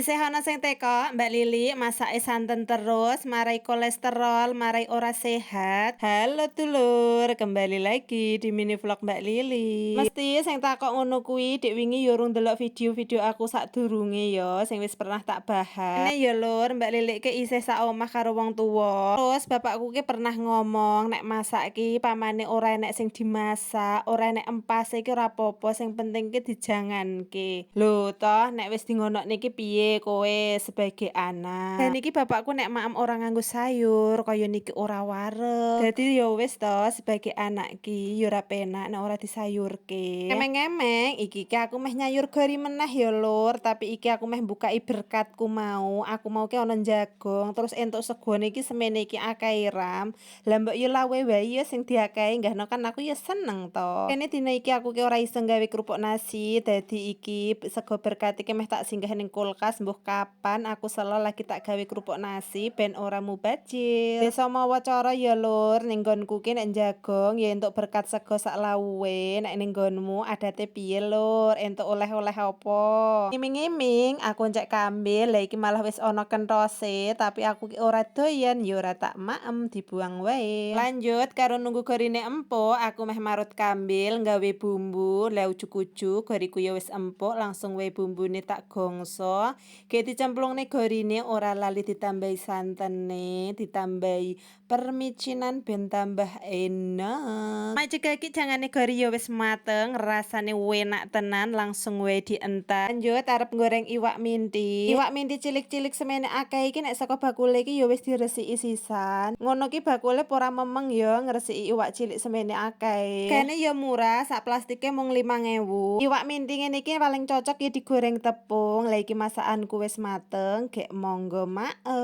Sehono sing teko, Mbak Lili masake santen terus, marai kolesterol, marai ora sehat. Halo dulur, kembali lagi di mini vlog Mbak Lili. Mesti sing takok ngono kuwi, dik wingi yo urung delok video-video aku sadurunge yo, sing wis pernah tak bahas. Ini yo lur, Mbak Lili ke isih sak omah karo wong tuwa. Terus bapakku ki pernah ngomong nek masak ki pamane ora enek sing dimasak, ora enek empase ki ora apa-apa, sing penting ki dijanganke. Lho toh nek wis di ngono niki piye kowe sebagai anak. Dan iki bapakku nek maem ora nganggo sayur kaya niki ora wareg. Dadi ya wis to sebagai anak ki ya ora penak nek ora disayurke. Emeng-emeng iki ki aku meh nyayur gori meneh ya lur, tapi iki aku meh bukai berkatku mau. Aku mau ki ana jagong terus entuk segone iki semene iki akeh ram. Lah mbok yo lawe wae ya sing diakehi nggahno kan aku ya seneng to. Kene dina iki aku ki ora iso gawe kerupuk nasi, dadi iki sego berkat iki meh tak singgah ning kulkas mbuh kapan aku selo lagi tak gawe kerupuk nasi ben ora mubazir. Desa mawa cara ya lur, ning nggonku ki nek jagong ya entuk berkat sego sak lawuhe, nek ning nggonmu adate piye lur? Entuk oleh-oleh apa? Iming-iming aku cek kambil, lah iki malah wis ana kentose, tapi aku ki ora doyan ya ora tak maem dibuang wae. Lanjut karo nunggu gorine empuk, aku meh marut kambil gawe bumbu. Lah ujug-ujug goriku ya wis empuk, langsung wae bumbune tak gongso. Ge dicemplungne gorine ora lali ditambahi santene, ditambahi permicinan ben tambah enak. Mak iki jangane gori ya wis mateng, rasane enak tenan, langsung wae dientar. Lanjut arep goreng iwak minti. Iwak minti cilik-cilik semene akeh iki nek saka bakule iki ya wis diresiki sisan. Ngono ki bakule ora memeng ya ngresiki iwak cilik semene akeh. Kene ya murah, sak plastike mung 5.000. Iwak minti ngene iki paling cocok ya digoreng tepung. Lah iki masakanku wis mateng, gek monggo maem.